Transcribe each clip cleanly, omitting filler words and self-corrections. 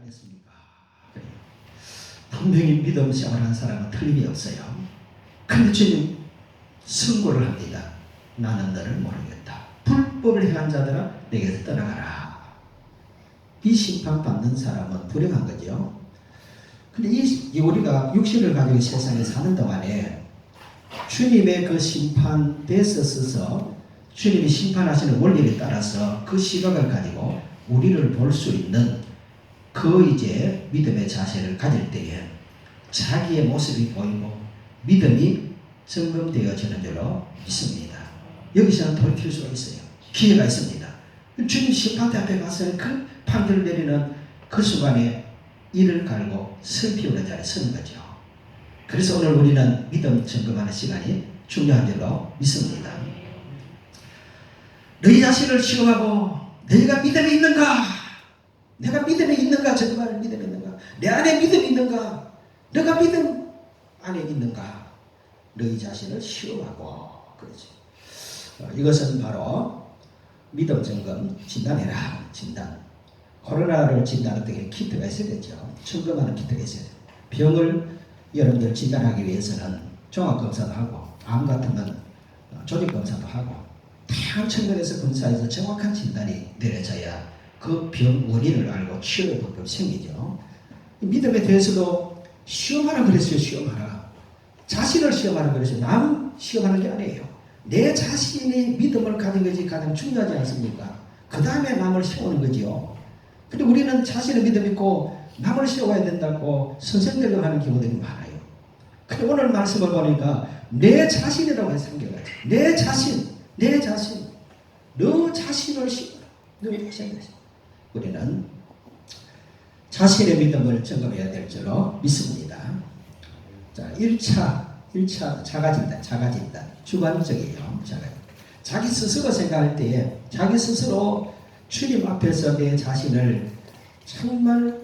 아니겠습니까? 그래요. 분명히 믿음 생활하는 사람은 틀림이 없어요. 그런데 주님 선고를 합니다. 나는 너를 모르겠다. 불법을 행한 자들아 내게서 떠나가라. 이 심판받는 사람은 불행한 거죠. 근데 이 우리가 육신을 가지고 세상에 사는 동안에 주님의 그 심판대에서 서서 주님이 심판하시는 원리에 따라서 그 시각을 가지고 우리를 볼 수 있는 그 이제 믿음의 자세를 가질 때에 자기의 모습이 보이고 믿음이 점검되어지는 줄로 믿습니다. 여기서는 돌이킬 수가 있어요. 기회가 있습니다. 주님 심판대 앞에 가서 그 판결을 내리는 그 순간에 이를 갈고 슬피우는 자리에 서는 거죠. 그래서 오늘 우리는 믿음 점검하는 시간이 중요한 줄로 믿습니다. 너희 자신을 시험하고 너희가 믿음이 있는가? 내가 믿음이 있는가? 정말 믿음이 있는가? 내 안에 믿음이 있는가? 너가 믿음 안에 있는가? 너희 자신을 시험하고 그러지. 이것은 바로 믿음 점검 진단해라. 진단. 코로나를 진단할 때 키트가 있어야 되죠. 점검하는 키트가 있어야 돼요. 병을 여러분들 진단하기 위해서는 종합검사도 하고 암 같은 건 조직검사도 하고 다양한 측면에서 검사해서 정확한 진단이 내려져야 그 병 원인을 알고 치료의 방법이 생기죠. 믿음에 대해서도 시험하라 그랬어요. 시험하라. 자신을 시험하라 그랬어요. 남 시험하는 게 아니에요. 내 자신이 믿음을 가진 것이 가장 중요하지 않습니까? 그 다음에 남을 시험하는 거지요. 근데 우리는 자신의 믿음 있고 남을 시험해야 된다고 선생되려고 하는 경우들이 많아요. 근데 오늘 말씀을 보니까 내 자신이라고 해서 생겨가지고 내 자신 너 자신을 시험하라. 너 자신을 우리는 자신의 믿음을 점검해야 될 줄로 믿습니다. 자, 1차 자가진단. 주관적이에요. 자기 스스로 생각할 때에 자기 스스로 주님 앞에서 내 자신을 정말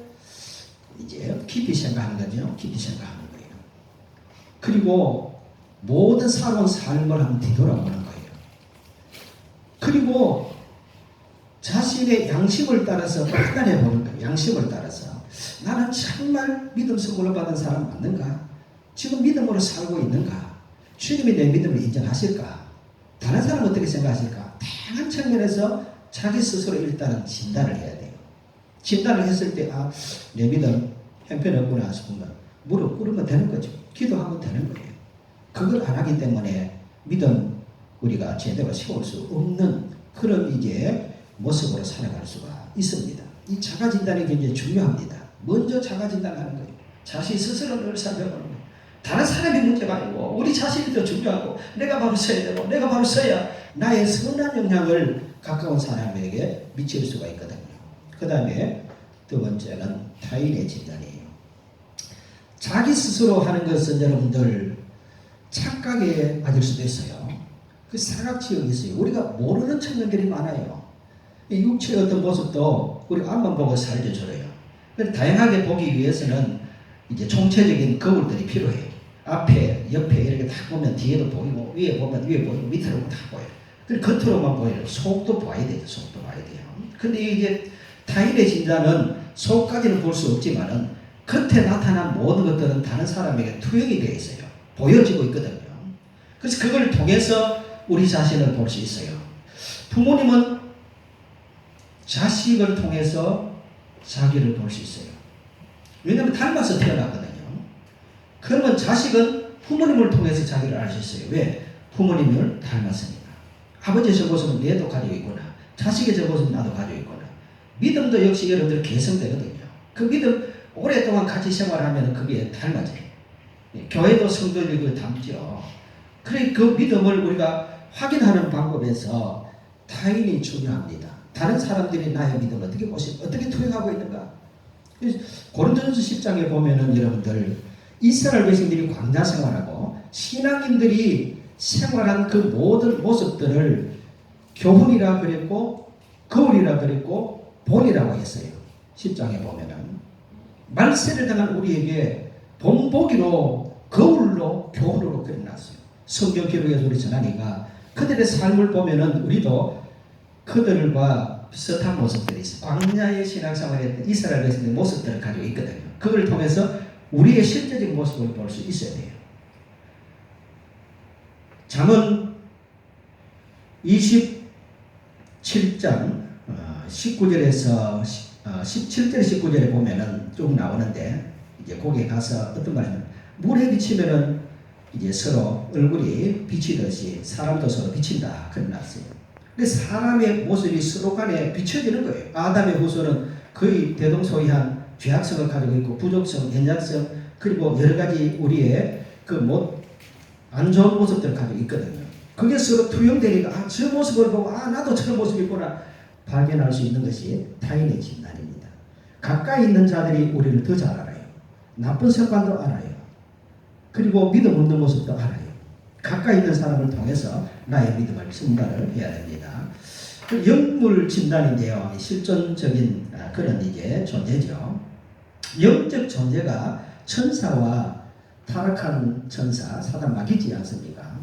이제 깊이 생각하는 거죠. 깊이 생각하는 거예요. 그리고 모든 살아온 삶을 한번 뒤돌아보는 거예요. 그리고 자신의 양심을 따라서 판단해 보는 거예요. 양심을 따라서 나는 정말 믿음 선물을 받은 사람 맞는가? 지금 믿음으로 살고 있는가? 주님이 내 믿음을 인정하실까? 다른 사람은 어떻게 생각하실까? 다양한 측면에서 자기 스스로 일단은 진단을 해야 돼요. 진단을 했을 때 내 믿음 형편없구나 싶으면 무릎 꿇으면 되는 거죠. 기도하면 되는 거예요. 그걸 안 하기 때문에 믿음 우리가 제대로 세울 수 없는 그런 이제 모습으로 살아갈 수가 있습니다. 이 자가진단이 굉장히 중요합니다. 먼저 자가진단하는 거예요. 자신 스스로를 살펴보는 거예요. 다른 사람의 문제가 아니고 우리 자신이 더 중요하고 내가 바로 서야 되고 내가 바로 서야 나의 선한 영향을 가까운 사람에게 미칠 수가 있거든요. 그 다음에 두 번째는 타인의 진단이에요. 자기 스스로 하는 것은 여러분들 착각에 빠질 수도 있어요. 그 사각지역이 있어요. 우리가 모르는 측면들이 많아요. 이 육체의 어떤 모습도 우리 앞만 보고 살게 저래요. 다양하게 보기 위해서는 이제 총체적인 거울들이 필요해요. 앞에, 옆에 이렇게 다 보면 뒤에도 보이고 위에 보면 위에 보이고 밑으로 다 보여요. 겉으로만 보여요. 속도 봐야 돼요. 속도 봐야 돼요. 근데 이제 타인의 진단은 속까지는 볼 수 없지만은 겉에 나타난 모든 것들은 다른 사람에게 투영이 되어 있어요. 보여지고 있거든요. 그래서 그걸 통해서 우리 자신을 볼 수 있어요. 부모님은 자식을 통해서 자기를 볼 수 있어요. 왜냐하면 닮아서 태어나거든요. 그러면 자식은 부모님을 통해서 자기를 알 수 있어요. 왜? 부모님을 닮았으니까. 아버지의 저 모습은 내도 가지고 있구나. 자식의 저 모습은 나도 가지고 있구나. 믿음도 역시 여러분들 개성되거든요. 그 믿음 오랫동안 같이 생활하면 그게 닮아져요. 교회도 성도들이 그걸 담죠. 그래 그 믿음을 우리가 확인하는 방법에서 타인이 중요합니다. 다른 사람들이 나의 믿음을 어떻게 보시고 어떻게 투영하고 있는가? 고린도전서 10장에 보면은 여러분들 이스라엘 백성들이 광야 생활하고 신앙인들이 생활한 그 모든 모습들을 교훈이라 그랬고 거울이라 그랬고 본이라고 했어요. 10장에 보면은 말세를 당한 우리에게 본보기로 거울로 교훈으로 그려놨어요. 성경 기록에서 우리 전하니까 그들의 삶을 보면은 우리도 그들과 비슷한 모습들이 있어요. 광야의 신앙생활을 했던 이스라엘 백성의 모습들을 가지고 있거든요. 그걸 통해서 우리의 실제적인 모습을 볼 수 있어야 돼요. 잠언 27장 19절에서 17절 19절에 보면은 쭉 나오는데, 이제 거기에 가서 어떤 말이냐면, 물에 비치면은 이제 서로 얼굴이 비치듯이 사람도 서로 비친다 그런 말씀이에요. 근데 사람의 모습이 서로 간에 비춰지는 거예요. 아담의 후손은 거의 대동소이한 죄악성을 가지고 있고 부족성, 연약성, 그리고 여러 가지 우리의 안 좋은 모습들을 가지고 있거든요. 그게 서로 투영되니까 저 모습을 보고 나도 저런 모습이 있구나 발견할 수 있는 것이 타인의 진단입니다. 가까이 있는 자들이 우리를 더 잘 알아요. 나쁜 습관도 알아요. 그리고 믿음 없는 모습도 알아요. 가까이 있는 사람을 통해서 나의 믿음을 증가를 해야 됩니다. 영물 진단인데요. 실존적인 그런 이제 존재죠. 영적 존재가 천사와 타락한 천사, 사단 마귀지 않습니까?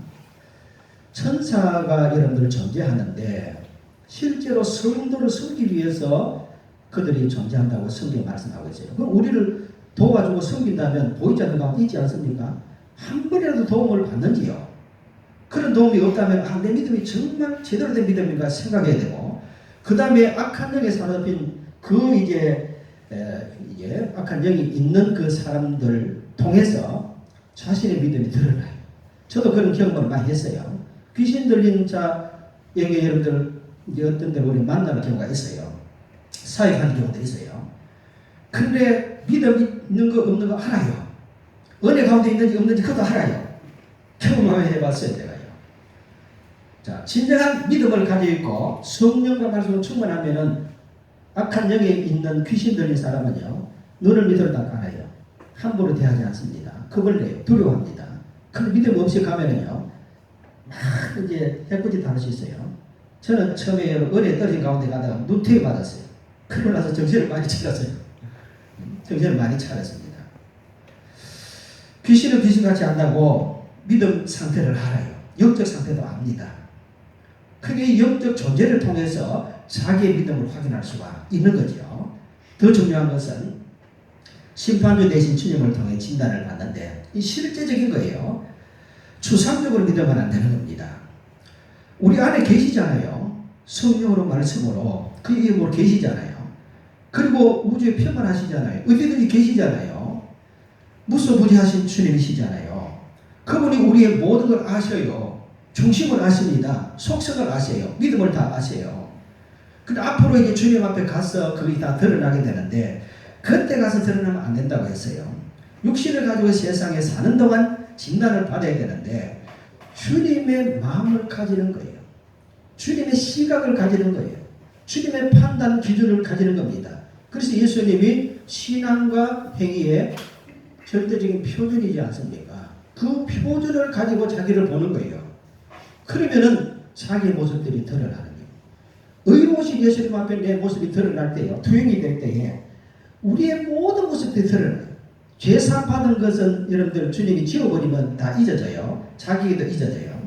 천사가 여러분들 존재하는데 실제로 성도를 섬기기 위해서 그들이 존재한다고 성경에 말씀하고 있어요. 그럼 우리를 도와주고 섬긴다면 보이지 않는 가운데 있지 않습니까? 한 번이라도 도움을 받는지요? 그런 도움이 없다면 내 믿음이 정말 제대로 된 믿음인가 생각해야 되고, 그 다음에 악한 영에 사로잡힌 이제 악한 영이 있는 그 사람들 통해서 자신의 믿음이 드러나요. 저도 그런 경험을 많이 했어요. 귀신 들린 자에게 여러분들 이제 어떤 데 우리 만나는 경우가 있어요. 사역하는 경우도 있어요. 그런데 믿음이 있는 거 없는 거 알아요. 은혜 가운데 있는지 없는지 그것도 알아요. 경험을 해봤어요, 제가요. 자, 진정한 믿음을 가지고 있고 성령과 말씀으로 충만하면은 악한 영에 있는 귀신 들린 사람은요, 눈을 밑으로 딱 알아요. 함부로 대하지 않습니다. 겁을 내요. 두려워합니다. 근데 믿음 없이 가면은요, 막 이제 해꾸지 다를 수 있어요. 저는 처음에 은혜 떨어진 가운데 가다가 눈퇴 받았어요. 그러고 나서 정신을 많이 차렸어요. 정신을 많이 차렸습니다. 귀신은 귀신같이 안다고 믿음 상태를 알아요. 영적 상태도 압니다. 그게 영적 존재를 통해서 자기의 믿음을 확인할 수가 있는 거죠. 더 중요한 것은 심판주 대신 주님을 통해 진단을 받는데 이 실제적인 거예요. 추상적으로 믿으면 안 되는 겁니다. 우리 안에 계시잖아요. 성령으로 말씀으로 그 이름으로 계시잖아요. 그리고 우주에 평안하시잖아요. 어디든지 계시잖아요. 무소부지하신 주님이시잖아요. 그분이 우리의 모든 걸 아셔요. 중심을 아십니다. 속성을 아세요. 믿음을 다 아세요. 근데 앞으로 이제 주님 앞에 가서 그게 다 드러나게 되는데 그때 가서 드러나면 안 된다고 했어요. 육신을 가지고 세상에 사는 동안 진단을 받아야 되는데 주님의 마음을 가지는 거예요. 주님의 시각을 가지는 거예요. 주님의 판단 기준을 가지는 겁니다. 그래서 예수님이 신앙과 행위의 절대적인 표준이지 않습니까? 그 표준을 가지고 자기를 보는 거예요. 그러면은 자기의 모습들이 드러나는 거예요. 의로우신 예수님 앞에 내 모습이 드러날 때요, 투영이 될 때에 우리의 모든 모습들이 드러나요. 죄사 받은 것은 여러분들 주님이 지워버리면 다 잊어져요. 자기에도 잊어져요.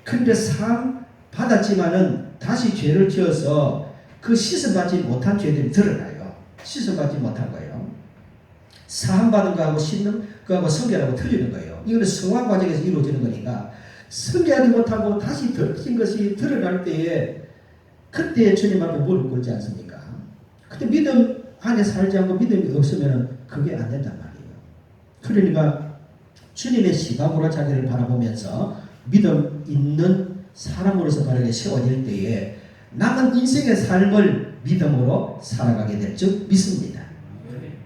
그런데 상 받았지만은 다시 죄를 지어서 그 씻어받지 못한 죄들이 드러나요. 씻어받지 못한 거예요. 사함받은 거하고 씻는 거하고 성결하고 틀리는 거예요. 이거는 성화 과정에서 이루어지는 거니까 성결하지 못하고 다시 덜진 것이 드러날 때에 그때 주님 앞에 무릎 꿇지 않습니까? 그때 믿음 안에 살지 않고 믿음이 없으면 그게 안 된단 말이에요. 그러니까 주님의 시각으로 자기를 바라보면서 믿음 있는 사람으로서 바르게 세워질 때에 남은 인생의 삶을 믿음으로 살아가게 될 줄 믿습니다.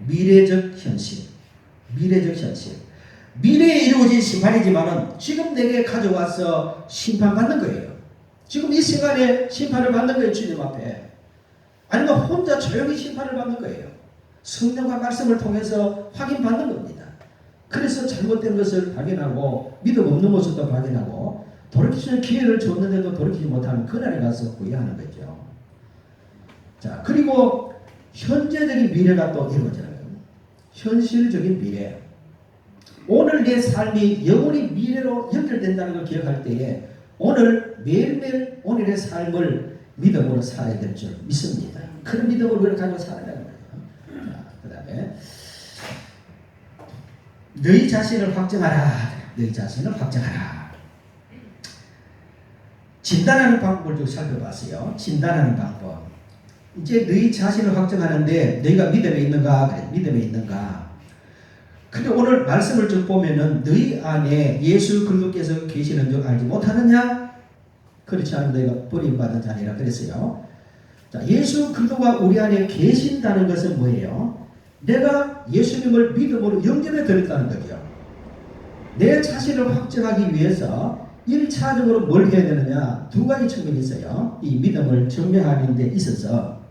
미래적 현실. 미래적 현실. 미래에 이루어진 심판이지만은 지금 내게 가져와서 심판받는 거예요. 지금 이 시간에 심판을 받는 거예요. 주님 앞에. 아니면 혼자 조용히 심판을 받는 거예요. 성령과 말씀을 통해서 확인받는 겁니다. 그래서 잘못된 것을 발견하고 믿음 없는 모습도 발견하고 돌이키는 기회를 줬는데도 돌이키지 못하는 그날에 가서 후회하는 거죠. 자, 그리고 현재적인 미래가 또 이루어져요. 현실적인 미래. 오늘 내 삶이 영원히 미래로 연결된다는 걸 기억할 때에 오늘 매일매일 오늘의 삶을 믿음으로 살아야 될 줄 믿습니다. 그런 믿음을 우리가 가지고 살아야 합니다. 그 다음에 너희 자신을 확정하라. 너희 자신을 확정하라. 진단하는 방법을 좀 살펴봤어요. 진단하는 방법. 이제 너희 자신을 확정하는데 너희가 믿음에 있는가? 그래, 믿음에 있는가? 근데 오늘 말씀을 쭉 보면은 너희 안에 예수 그리스도께서 계시는 줄 알지 못하느냐? 그렇지 않으면 너희가 버림받은 자니라 그랬어요. 자, 예수 그리스도가 우리 안에 계신다는 것은 뭐예요? 내가 예수님을 믿음으로 영접해 드렸다는 거죠. 내 자신을 확정하기 위해서 1차적으로 뭘 해야 되느냐? 두 가지 측면이 있어요. 이 믿음을 증명하는 데 있어서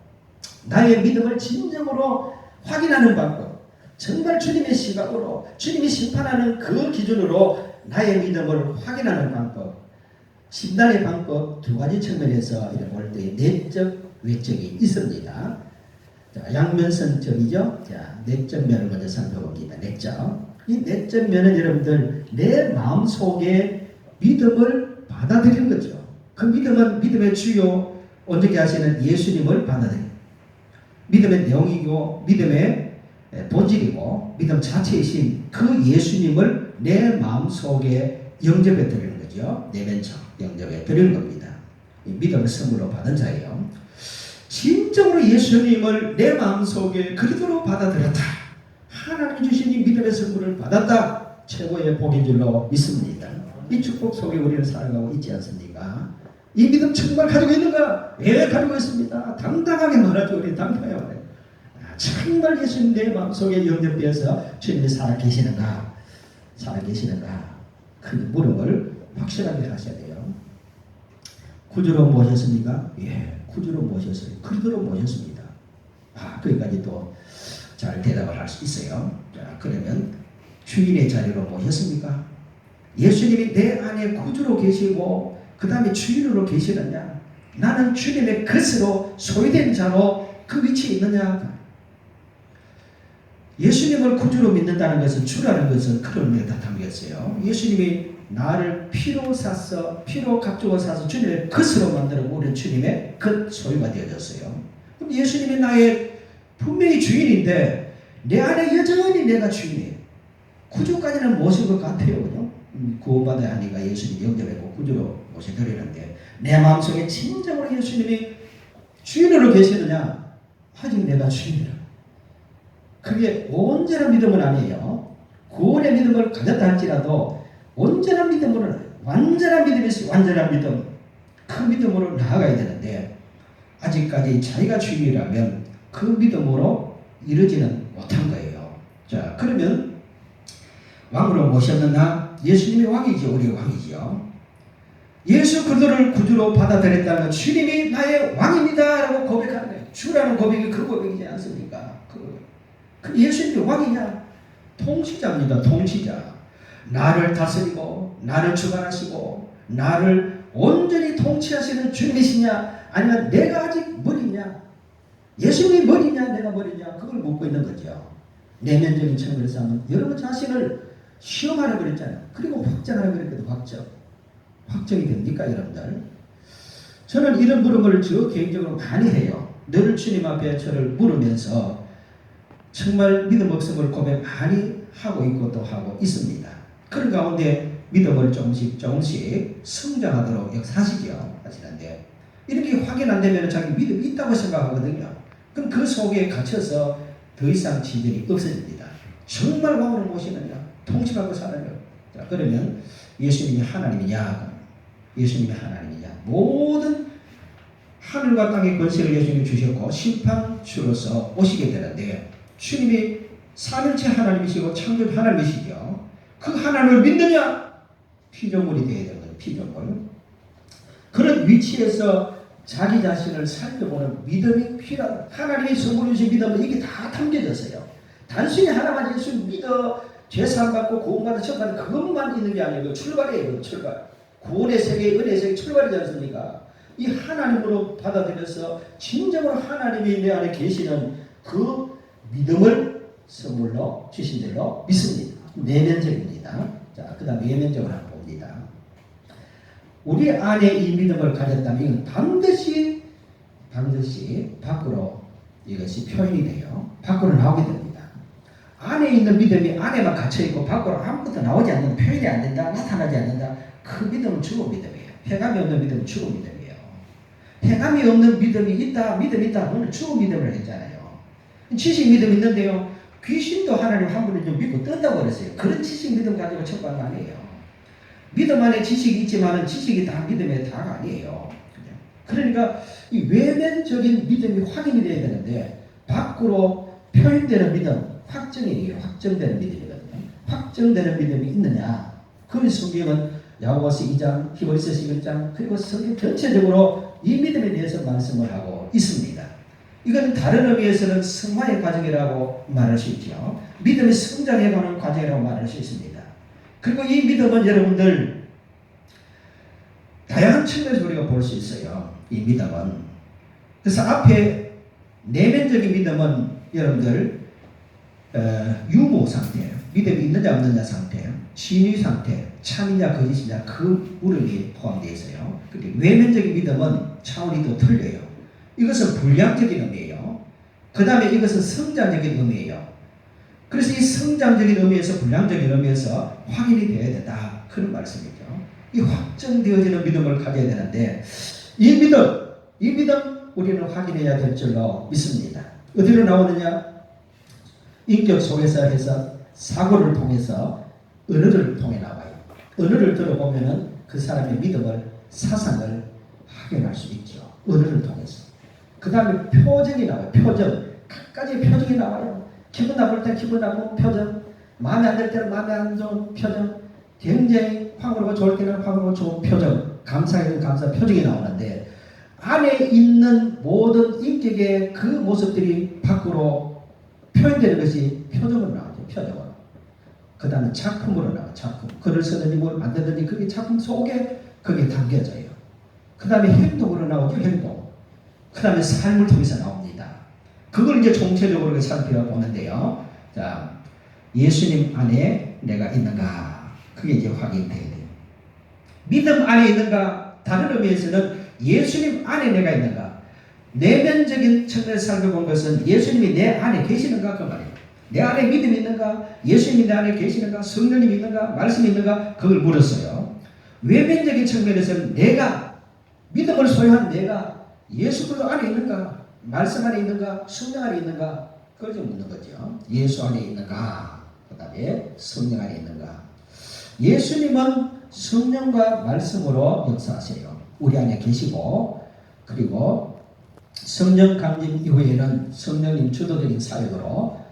나의 믿음을 진정으로 확인하는 방법, 정말 주님의 시각으로 주님이 심판하는 그 기준으로 나의 믿음을 확인하는 방법, 진단의 방법 두 가지 측면에서 이렇게 볼 때 내적, 외적이 있습니다. 자, 양면성적이죠. 자, 내적 면을 먼저 살펴봅니다. 내적. 이 내적 면은 여러분들 내 마음속에 믿음을 받아들이는 거죠. 그 믿음은 믿음의 주요 온전케 하시는 예수님을 받아들입니다. 믿음의 내용이고 믿음의 본질이고 믿음 자체이신 그 예수님을 내 마음속에 영접해 드리는 거죠. 내면적 영접해 드리는 겁니다. 믿음을 선물로 받은 자예요. 진정으로 예수님을 내 마음속에 그리스도로 받아들였다. 하나님이 주신 이 믿음의 선물을 받았다. 최고의 복인 줄로 믿습니다. 이 축복 속에 우리는 살아가고 있지 않습니까? 이 믿음 정말 가지고 있는가? 예, 가지고 있습니다. 당당하게 말하죠. 우리 당당하게 말해요. 정말 예수님 내 마음속에 영접되어서 주님이 살아계시는가? 살아계시는가? 그 물음을 확실하게 하셔야 돼요. 구주로 모셨습니까? 예, 구주로 모셨어요. 그리스도로 모셨습니다. 거기까지 또 잘 대답을 할 수 있어요. 자, 그러면 주인의 자리로 모셨습니까? 예수님이 내 안에 구주로 계시고 그 다음에 주인으로 계시느냐? 나는 주님의 것으로 소유된 자로 그 위치에 있느냐? 예수님을 구주로 믿는다는 것은 주라는 것은 그런 의미가 다 담겼어요. 예수님이 나를 피로 사서 피로 값주고 사서 주님의 것으로 만들어 우리 주님의 것 소유가 되어졌어요. 그럼 예수님이 나의 분명히 주인인데 내 안에 여전히 내가 주인이에요. 구주까지는 모신 것 같아요. 그죠? 구원받아야 하니까 예수님 영접하고 구주로 모셔드리는데 내 마음속에 진정으로 예수님이 주인으로 계시느냐? 아직 내가 주인이라. 그게 온전한 믿음은 아니에요. 구원의 믿음을 가졌다 할지라도 온전한 믿음으로 완전한 믿음이 있어요. 완전한 믿음. 그 믿음으로 나아가야 되는데 아직까지 자기가 주인이라면 그 믿음으로 이르지는 못한 거예요. 자, 그러면 왕으로 모셨느냐? 예수님이 왕이죠. 우리 왕이죠. 예수 그리스도를 구주로 받아들였다는 건 주님이 나의 왕입니다 라고 고백하는 거예요. 주라는 고백이 그 고백이지 않습니까? 그 예수님이 왕이냐? 통치자입니다. 통치자. 나를 다스리고 나를 주관하시고 나를 온전히 통치하시는 주님이시냐? 아니면 내가 아직 머리냐? 예수님이 머리냐? 내가 머리냐? 그걸 묻고 있는 거죠. 내면적인 측면에서 하면 여러분 자신을 시험하라 그랬잖아요. 그리고 확정하라 그랬거든요. 확정이 됩니까 여러분들? 저는 이런 물음을 저 개인적으로 많이 해요. 늘 주님 앞에 저를 물으면서 정말 믿음 없음을 고백 많이 하고 있고 또 하고 있습니다. 그런 가운데 믿음을 조금씩 성장하도록 역사하시죠. 하시는데 이렇게 확인 안 되면 자기 믿음이 있다고 생각하거든요. 그럼 그 속에 갇혀서 더 이상 지들이 없어집니다. 정말 왕으로 모시느냐? 통치하고 사느냐? 자, 그러면 예수님이 하나님이냐? 예수님이 하나님이냐? 모든 하늘과 땅의 권세를 예수님이 주셨고 심판주로서 오시게 되는데 주님이 삼일체 하나님이시고 창조주 하나님이시죠. 그 하나님을 믿느냐? 피조물이 되어야 되는 거예요. 피조물. 그런 위치에서 자기 자신을 살펴보는 믿음이 필요하다. 하나님이 선물해 주신 믿음은 이게 다 담겨졌어요. 단순히 하나만 예수 믿어 죄사함 받고 구원받아 천받는 그것만 있는 게 아니고 출발이에요. 출발. 구원의 세계, 은혜의 세계 출발이지 않습니까? 이 하나님으로 받아들여서 진정으로 하나님이 내 안에 계시는 그 믿음을 선물로 주신 줄로 믿습니다. 내면적입니다. 자, 그 다음 외면적으로 한번 봅니다. 우리 안에 이 믿음을 가졌다면 이건 반드시 반드시 밖으로 이것이 표현이 돼요. 밖으로 나오게 됩니다. 안에 있는 믿음이 안에만 갇혀있고 밖으로 아무것도 나오지 않는, 표현이 안 된다, 나타나지 않는다. 그 믿음은 죽은 믿음이에요. 해감이 없는 믿음은 죽은 믿음이에요. 해감이 없는 믿음이 있다, 믿음이 있다, 그건 죽은 믿음을 했잖아요. 지식 믿음 있는데요. 귀신도 하나님 한 분을 좀 믿고 뜬다고 그랬어요. 그런 지식 믿음 가지고 척박은 아니에요. 믿음 안에 지식이 있지만 지식이 다 믿음의 다가 아니에요. 그러니까 이 외면적인 믿음이 확인이 돼야 되는데 밖으로 표현되는 믿음, 확정이에요. 확정되는 믿음이거든요. 확정되는 믿음이 있느냐? 그 성경은 야고보서 2장, 히브리서 11장, 그리고 성경 전체적으로 이 믿음에 대해서 말씀을 하고 있습니다. 이건 다른 의미에서는 성화의 과정이라고 말할 수 있죠. 믿음이 성장해가는 과정이라고 말할 수 있습니다. 그리고 이 믿음은 여러분들 다양한 측면에서 우리가 볼 수 있어요. 이 믿음은. 그래서 앞에 내면적인 믿음은 여러분들 유무 상태, 믿음이 있느냐 없느냐 상태, 진위 상태, 참이냐 거짓이냐 그 물음이 포함되어 있어요. 그리고 외면적인 믿음은 차원이 또 틀려요. 이것은 불량적인 의미예요. 그 다음에 이것은 성장적인 의미예요. 그래서 이 성장적인 의미에서 불량적인 의미에서 확인이 되어야 된다. 그런 말씀이죠. 이 확정되어지는 믿음을 가져야 되는데 이 믿음 우리는 확인해야 될 줄로 믿습니다. 어디로 나오느냐? 인격 속에서 해서 사고를 통해서 언어를 통해 나와요. 언어를 들어보면은 그 사람의 믿음을, 사상을 확인할 수 있죠. 언어를 통해서. 그 다음에 표정이 나와요. 표정. 각가지 표정이 나와요. 기분 나쁠 때 기분 나쁜 표정, 마음에 안 들 때는 마음에 안 좋은 표정, 굉장히 화목하고 좋을 때는 화목하고 좋은 표정, 감사해도 감사 표정이 나오는데 안에 있는 모든 인격의 그 모습들이 밖으로 표현되는 것이 표정으로 나오죠. 표정으로. 그 다음에 작품으로 나와요. 작품. 글을 쓰든지 뭘 만들든지 그게 작품 속에 그게 담겨져요. 그 다음에 행동으로 나오죠. 행동. 그 다음에 삶을 통해서 나옵니다. 그걸 이제 총체적으로 살펴보는데요. 자, 예수님 안에 내가 있는가? 그게 이제 확인돼야 돼요. 믿음 안에 있는가? 다른 의미에서는 예수님 안에 내가 있는가? 내면적인 측면에서 살펴본 것은 예수님이 내 안에 계시는가? 그 말이에요. 내 안에 믿음이 있는가? 예수님이 내 안에 계시는가? 성령님이 있는가? 말씀이 있는가? 그걸 물었어요. 외면적인 측면에서는 내가, 믿음을 소유한 내가 예수 그리스도 안에 있는가? 말씀 안에 있는가? 성령 안에 있는가? 그걸 좀 묻는 거죠. 예수 안에 있는가? 그 다음에 성령 안에 있는가? 예수님은 성령과 말씀으로 역사하세요. 우리 안에 계시고, 그리고 성령 강림 이후에는 성령님 주도적인 사역으로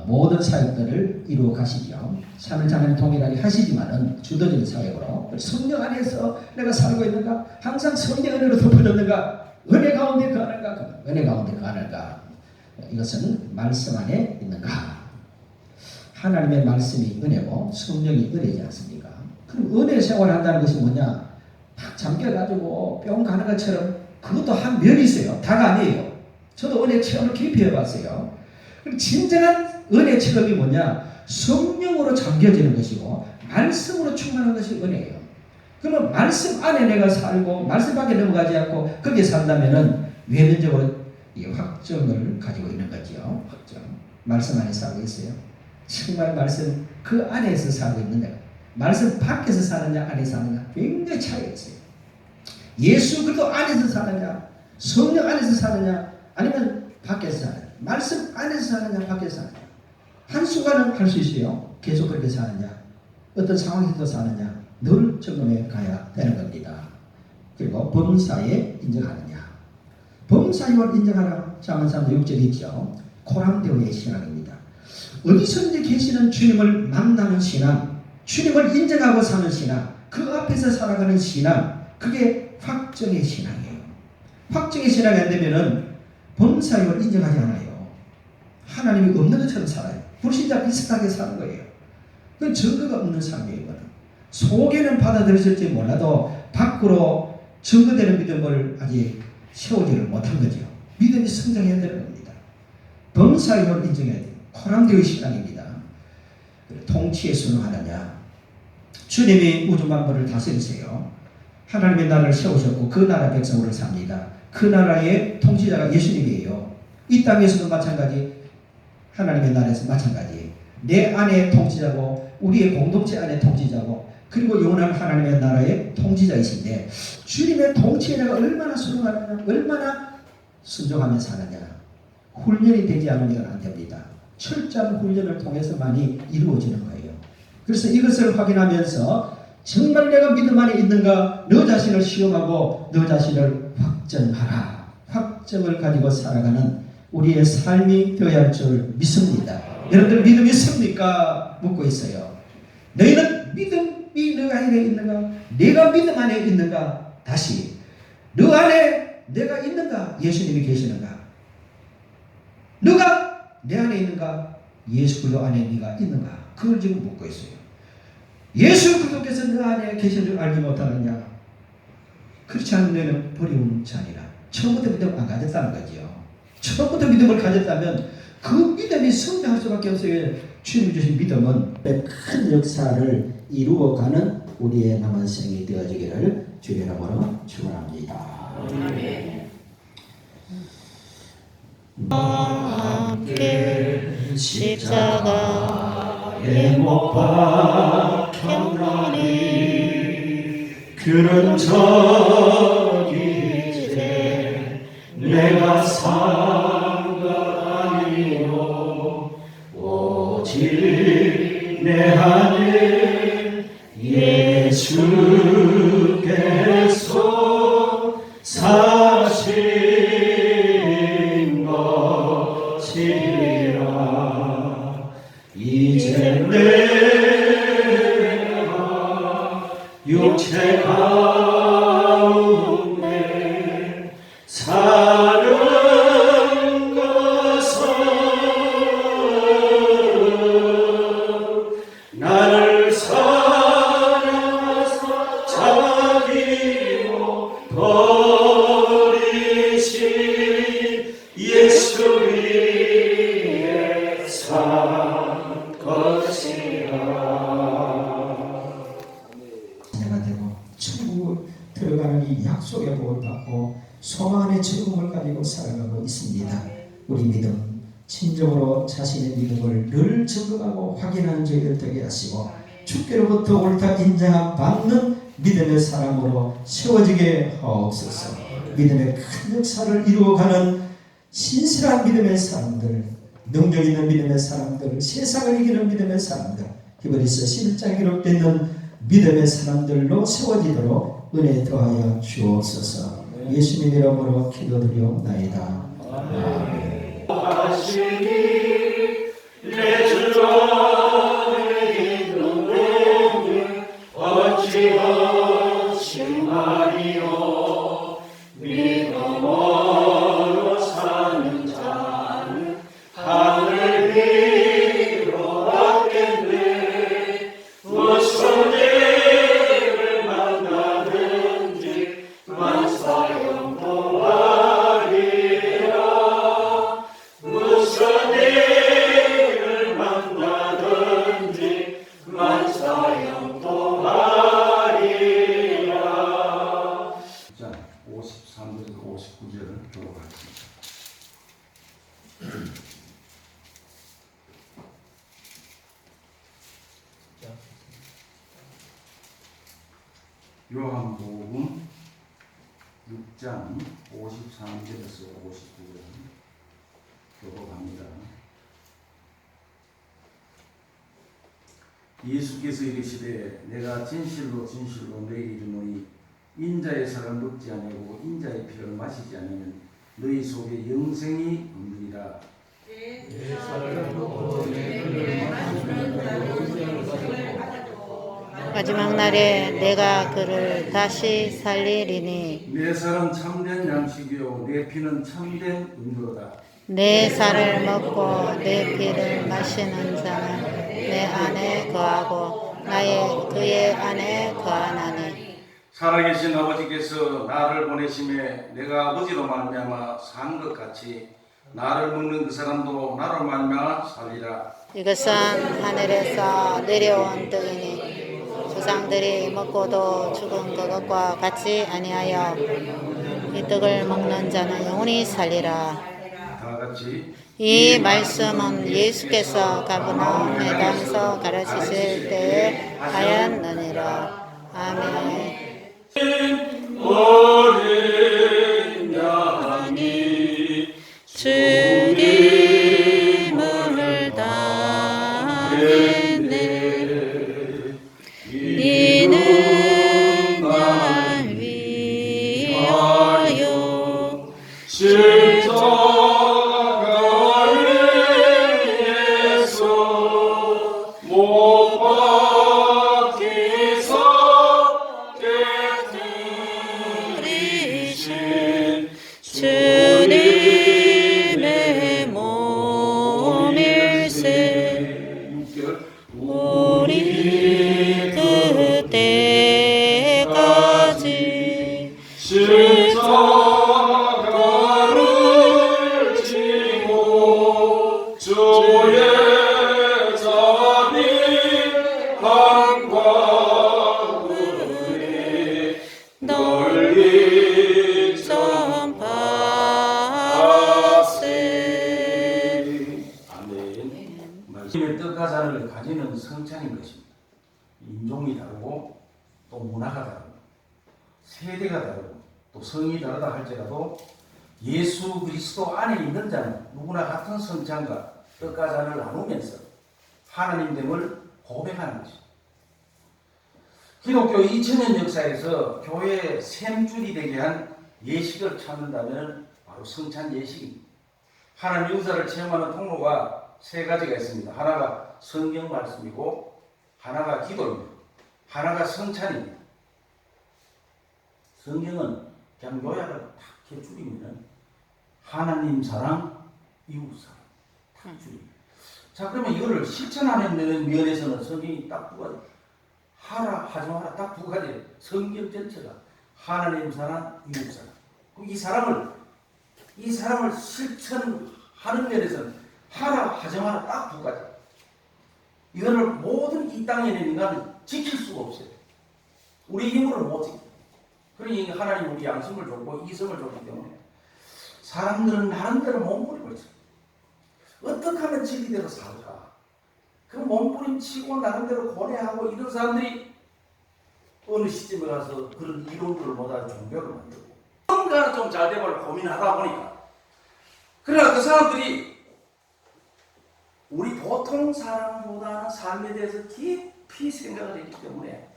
모든 사역들을 이루어 가시죠. 삼일자매는 동일하게 하시지만은 주도적인 사역으로 성령 안에서 내가 살고 있는가? 항상 성령 안으로 덮어졌는가? 은혜 가운데 거하는가? 은혜 가운데 거하는가? 이것은 말씀 안에 있는가? 하나님의 말씀이 은혜고 성령이 은혜지 않습니까? 그럼 은혜 생활을 한다는 것이 뭐냐? 딱 잠겨가지고 뿅 가는 것처럼 그것도 한 면이 있어요. 다가 아니에요. 저도 은혜 체험을 깊이 해봤어요. 그럼 진정한 은혜 체험이 뭐냐? 성령으로 잠겨지는 것이고 말씀으로 충만한 것이 은혜예요. 그러면 말씀 안에 내가 살고 말씀 밖에 넘어가지 않고 거기에 산다면은 외면적으로 이 확정을 가지고 있는 거죠. 확정. 말씀 안에 살고 있어요. 정말 말씀 그 안에서 살고 있느냐, 말씀 밖에서 사느냐 안에 사느냐 굉장히 차이가 있어요. 예수 그리스도 안에서 사느냐, 성령 안에서 사느냐, 아니면 밖에서 사느냐, 말씀 안에서 사느냐 밖에서 사느냐. 한순간은 할 수 있어요. 계속 그렇게 사느냐, 어떤 상황에서 사느냐 늘 점검해 가야 되는 겁니다. 그리고 범사에 인정하느냐. 범사임을 인정하라. 잠언 3장 6절에 있죠. 코람데오의 신앙입니다. 어디서든지 계시는 주님을 만나는 신앙, 주님을 인정하고 사는 신앙, 그 앞에서 살아가는 신앙, 그게 확정의 신앙이에요. 확정의 신앙이 안 되면은 범사임을 인정하지 않아요. 하나님이 없는 것처럼 살아요. 불신자 비슷하게 사는 거예요. 그건 증거가 없는 삶이에요. 속에는 받아들였을지 몰라도 밖으로 증거되는 믿음을 아직 세우지를 못한 거죠. 믿음이 성장해야 되는 겁니다. 범사임을 인정해야 돼요. 코람데오의 신앙입니다. 통치에 순응하느냐. 주님이 우주 만물을 다스리세요. 하나님의 나라를 세우셨고 그 나라 백성으로 삽니다. 그 나라의 통치자가 예수님이에요. 이 땅에서도 마찬가지, 하나님의 나라에서 마찬가지. 내 안에 통치자고 우리의 공동체 안에 통치자고 그리고 영원한 하나님의 나라의 통치자이신데 주님의 통치에 내가 얼마나 순종하느냐, 얼마나 순종하며 사느냐. 훈련이 되지 않으면 안 됩니다. 철저한 훈련을 통해서만이 이루어지는 거예요. 그래서 이것을 확인하면서 정말 내가 믿음 안에 있는가, 너 자신을 시험하고 너 자신을 확정하라. 확정을 가지고 살아가는 우리의 삶이 되어야 할 줄 믿습니다. 여러분들 믿음이 있습니까? 묻고 있어요. 너희는 믿음이 너 안에 있는가? 내가 믿음 안에 있는가? 다시 너 안에 내가 있는가? 예수님이 계시는가? 너가 내 안에 있는가? 예수 그리스도 안에 네가 있는가? 그걸 지금 묻고 있어요. 예수 그리스도께서 너 안에 계신 줄 알지 못하느냐? 그렇지 않으면 너는 버리운 자니라. 처음부터 믿음 안 가졌다는 거지요. 처음부터 믿음을 가졌다면 그 믿음이 성장할 수밖에 없어요. 주님이 주신 믿음은 큰 역사를 이루어가는 우리의 남은 생이 되어지기를 주의 이름으로 축원합니다. 아멘. 함께 십자가에 못 박혔나니 그런 적이 이제 내가 산 것 아니요 오직 내 안에 예수께서 사신 것이라. 이제 내가 육체 가운데 사는 것은 나를 사랑하사 자기로 버리신 예수 위에 산 것이라. 내가 되고 천국 들어가는 이 약속의 복을 받고 소망 안에 즐거움을 가지고 살아가고 있습니다. 우리 믿음 진정으로 자신의 믿음을 늘 증거하고 확인하는 저희들 되게 하시고 주께로부터 옳다 인정함 받는 믿음의 사람으로 세워지게 하옵소서. 믿음의 큰 역사를 이루어가는 신실한 믿음의 사람들, 능력 있는 믿음의 사람들, 세상을 이기는 믿음의 사람들, 히브리서 11장에 기록되는 믿음의 사람들로 세워지도록 은혜 더하여 주옵소서. 예수님 이름으로 기도드리옵나이다. 아멘. 내 주 안에 있는 내게 어찌없이 말이요 믿음으로 사는 자는 하늘 위로 받겠네. 무슨 일을 만나든지 만사형도 하리라. 무슨 일을 만나든지 만사형도 하리라. 자, 53절에서 59절을 들어보겠습니다. 요한복음 6장 53절에서 59절 들어봅니다. 예수께서 이르시되 내가 진실로 진실로 너희에게 이르노니 인자의 살을 먹지 아니하고 인자의 피를 마시지 않으면 너희 속에 영생이 없느니라. 마지막 날에 내가 그를 다시 살리리니 내 살은 참된 양식이요 내 피는 참된 음료다. 내 살을 먹고 내 피를 마시는 자는 내 안에 거하고 나의 그의 안에 거하나니 살아계신 아버지께서 나를 보내심에 내가 아버지로 말미암아 산 것 같이 나를 먹는 그 사람도 나로 말미암아 살리라. 이것은 하늘에서 내려온 떡이니 조상들이 먹고도 죽은 그것과 같이 아니하여 이 떡을 먹는 자는 영원히 살리라. 다 같이 이 말씀은 예수께서 가버나움 회당에서 가르치실 때에 하였느니라. 아멘. 어린 양이 주님을 따르네. 이는 날 위하여 십자가를 위해서 못 박히사 깨뜨리신 주님의 몸일세. 6절 우리 그때까지 십자가를 지고 주의 자비 한광을 널리 전파세. 아멘. 말씀의 뜻과 자를 가지는 성찬인 것입니다. 인종이 다르고 또 문화가 다르고 세대가 다르고 또 성이 다르다 할지라도 예수 그리스도 안에 있는 자는 누구나 같은 성찬과 뜻과 잔을 나누면서 하나님됨을 고백하는 것입니다. 기독교 2000년 역사에서 교회의 샘줄이 되게 한 예식을 찾는다면 바로 성찬 예식입니다. 하나님 역사를 체험하는 통로가 세 가지가 있습니다. 하나가 성경 말씀이고, 하나가 기도입니다. 하나가 성찬입니다. 성경은 그냥 요약을 딱 줄이면 하나님 사랑, 이웃 사랑 딱 줄입니다. 자, 그러면 이거를 실천하는 면에서는 성경이 딱 두 가지, 하라 하지 마라 딱 두 가지. 성경 전체가 하나님 사랑, 이웃 사랑. 그럼 이 사랑을 실천하는 면에서는 하라 하지 마라 딱 두 가지. 이거를 모든 이 땅에 있는 인간은 지킬 수가 없어요. 우리 힘으로는 못 지켜요. 그러니 하나님 우리 양심을 줬고 이성을 줬기 때문에 사람들은 나름대로 몸부림을 쳐요. 어떻게 하면 진리대로 살까? 그 몸부림치고 나름대로 고뇌하고 이런 사람들이 어느 시점에 가서 그런 이론들을 못하고 종교를 만들고 뭔가는 좀 잘 되고 고민하다 보니까, 그러나 그 사람들이 우리 보통 사람보다는 삶에 대해서 깊이 생각을 했기 때문에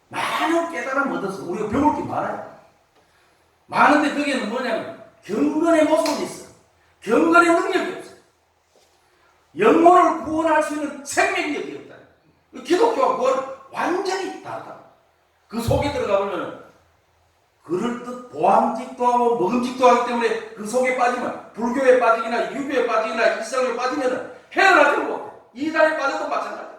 많은 깨달음을 얻어서 우리가 배울 게 많아요. 많은데 거기에는 뭐냐면 경건의 모습이 있어. 경건의 능력이 없어. 영혼을 구원할 수 있는 생명력이 없다. 기독교와 그건 완전히 다르다. 그 속에 들어가 보면 그럴듯 보암직도 하고 먹음직도 하기 때문에 그 속에 빠지면 불교에 빠지거나 유교에 빠지거나 이슬람에 빠지면 헤어나지를 못해. 이단에 빠져도 마찬가지야.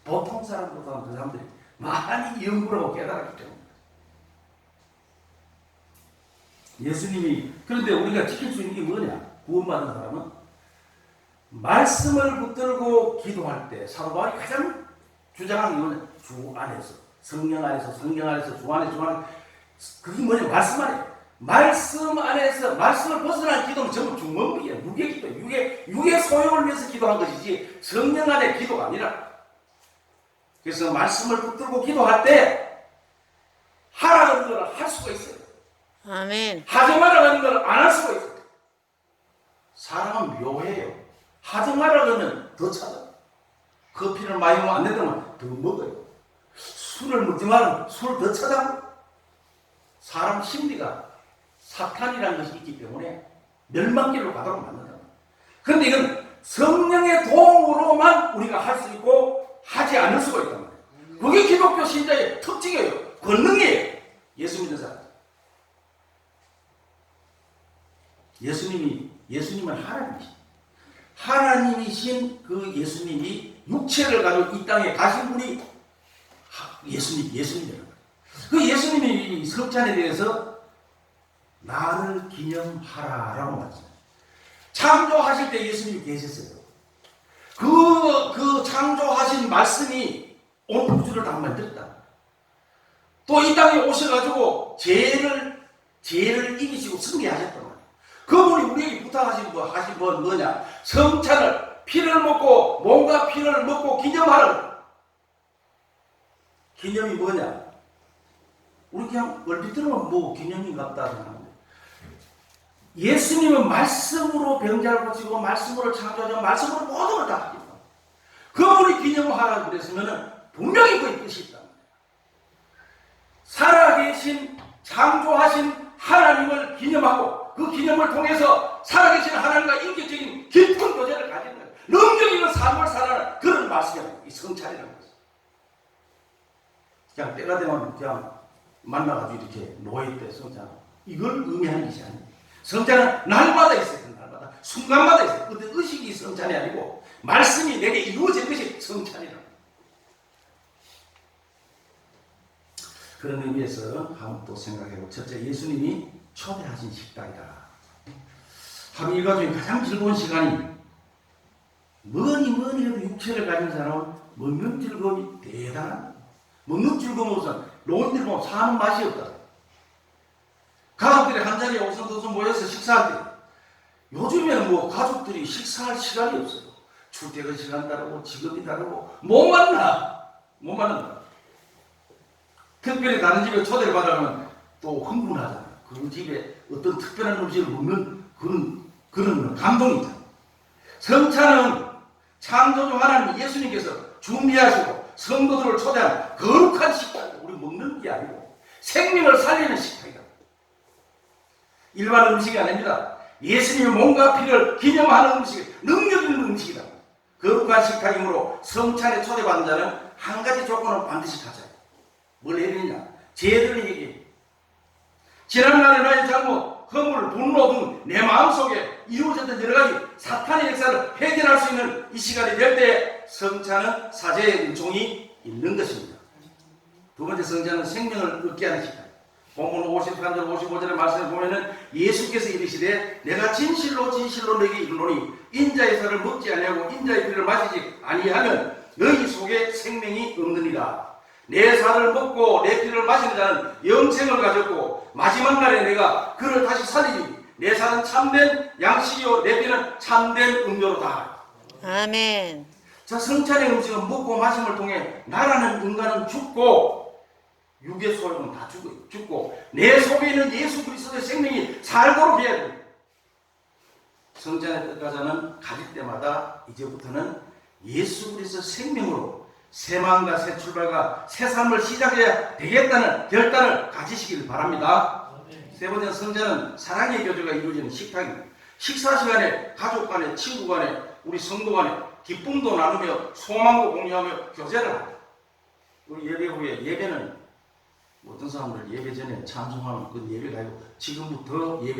보통 사람보다 그 사람들이 많이 연구를 하고 깨달았기 때문에. 예수님이, 그런데 우리가 지킬 수 있는 게 뭐냐? 구원받은 사람은 말씀을 붙들고 기도할 때 사도 바울이 가장 주장하는 이유는 주 안에서, 성령 안에서, 성경 안에서, 주 안에, 주 안에. 그게 뭐냐? 말씀 안에. 말씀 안에서, 말씀을 벗어난 기도는 전부 중범기야. 육의 기도. 육의 소용을 위해서 기도한 것이지 성령 안의 기도가 아니라. 그래서 말씀을 붙들고 기도할 때 하라는 것을 할 수가 있어요. 아멘. 하지 말라는 것을 안 할 수가 있어요. 사람은 묘해요. 하지 말라고 하면 더 찾아. 커피를 많이 먹으면 안 된다면 더 먹어요. 술을 먹지 말면 술을 더 찾아. 사람 심리가 사탄이라는 것이 있기 때문에 멸망길로 가도록 만든다. 그런데 이건 성령의 도움으로만 우리가 할 수 있고 하지 않을 수가 있단 말이에요. 그게 기독교 신자의 특징이에요. 권능이에요. 예수 믿는 사람. 예수님은 하나님이신, 하나님이신 그 예수님이 육체를 가지고 이 땅에 가신 분이 예수님이라는 거예요. 그 예수님이 성찬에 대해서 나를 기념하라라고 말했어요. 창조하실 때 예수님이 계셨어요. 그 창조하신 말씀이 온 우주를 다 만들었다. 또 이 땅에 오셔가지고 죄를 이기시고 승리하셨단 말이에요. 그분이 우리에게 부탁하신 건 뭐냐? 성찬을 피를 먹고 몸과 피를 먹고 기념하라. 기념이 뭐냐? 우리 그냥 얼핏 들으면 뭐 기념인갑다 생각합니다. 예수님은 말씀으로 병자를 고치고 말씀으로 창조하고 말씀으로 모든 걸 다 하겠다. 그분이 기념하라고 그랬으면 분명히 그의 뜻이 있다. 살아계신 창조하신 하나님을 기념하고 그 기념을 통해서 살아계신 하나님과 인격적인 깊은 교제를 가지는 거예요. 능력 있는 삶을 살아가는 그런 말씀이에요. 이 성찬이라는 것은. 그냥 때가 되면 그냥 만나가지고 이렇게 노예 때 성찬. 이걸 의미하는 것이 아니에요. 성찬은 날마다 있어요. 날마다. 순간마다 있어요. 근데 의식이 성찬이 아니고 말씀이 내게 이루어진 것이 성찬이라고. 그런 의미에서 한번 또 생각해보고, 첫째, 예수님이 초대하신 식당이다. 하루 일과중에 가장 즐거운 시간이, 뭐니 해도 육체를 가진 사람은 먹는 즐거움이 대단한, 먹는 즐거움은 노인들 보면 사는 맛이 없다. 가족들이 한 자리에 오손도손 모여서 식사할 때, 요즘에는 뭐 가족들이 식사할 시간이 없어요. 출퇴근 시간 다르고 직업이 다르고 못 만난다. 특별히 다른 집에 초대를 받아가면 또 흥분하잖아. 그 집에 어떤 특별한 음식을 먹는 그런 감동이 있잖아. 성찬은 창조주 하나님 예수님께서 준비하시고 성도들을 초대한 거룩한 식당이다. 우리 먹는 게 아니고 생명을 살리는 식당이다. 일반 음식이 아닙니다. 예수님의 몸과 피를 기념하는 음식, 능력 있는 음식이다. 거룩한 식탁이므로 성찬에 초대받은 자는 한 가지 조건을 반드시 가져야 돼. 뭘 해야 되느냐? 죄를 얘기해. 지난날의 나의 잘못, 허물, 분노 등 내 마음속에 이루어졌던 여러 가지 사탄의 역사를 해결할 수 있는 이 시간이 될 때 성찬은 사죄의 은총이 있는 것입니다. 두 번째, 성찬은 생명을 얻게 하는 식탁. 본문 53절 55절의 말씀을 보면은 예수께서 이르시되 내가 진실로 너에게 이르노니 인자의 살을 먹지 아니하고 인자의 피를 마시지 아니하면 너희 속에 생명이 없느니라. 내 살을 먹고 내 피를 마시는 자는 영생을 가졌고 마지막 날에 내가 그를 다시 살리니 내 살은 참된 양식이요 내 피는 참된 음료로다. 아멘. 자, 성찬의 음식은 먹고 마심을 통해 나라는 인간은 죽고 육의 소욕은 다 죽고 내 속에 있는 예수 그리스도의 생명이 살도록 해야 됩니다. 성찬의 뜻과자는 가질 때마다 이제부터는 예수 그리스도 생명으로 새 마음과 새 출발과 새 삶을 시작해야 되겠다는 결단을 가지시길 바랍니다. 세 번째, 성찬은 사랑의 교제가 이루어지는 식탁입니다. 식사 시간에 가족 간에 친구 간에 우리 성도 간에 기쁨도 나누며 소망도 공유하며 교제를 합니다. 우리 예배 후에 예배는 어떤 사람들 예배 전에 찬송하면 그 예배가 아니고 지금부터 예배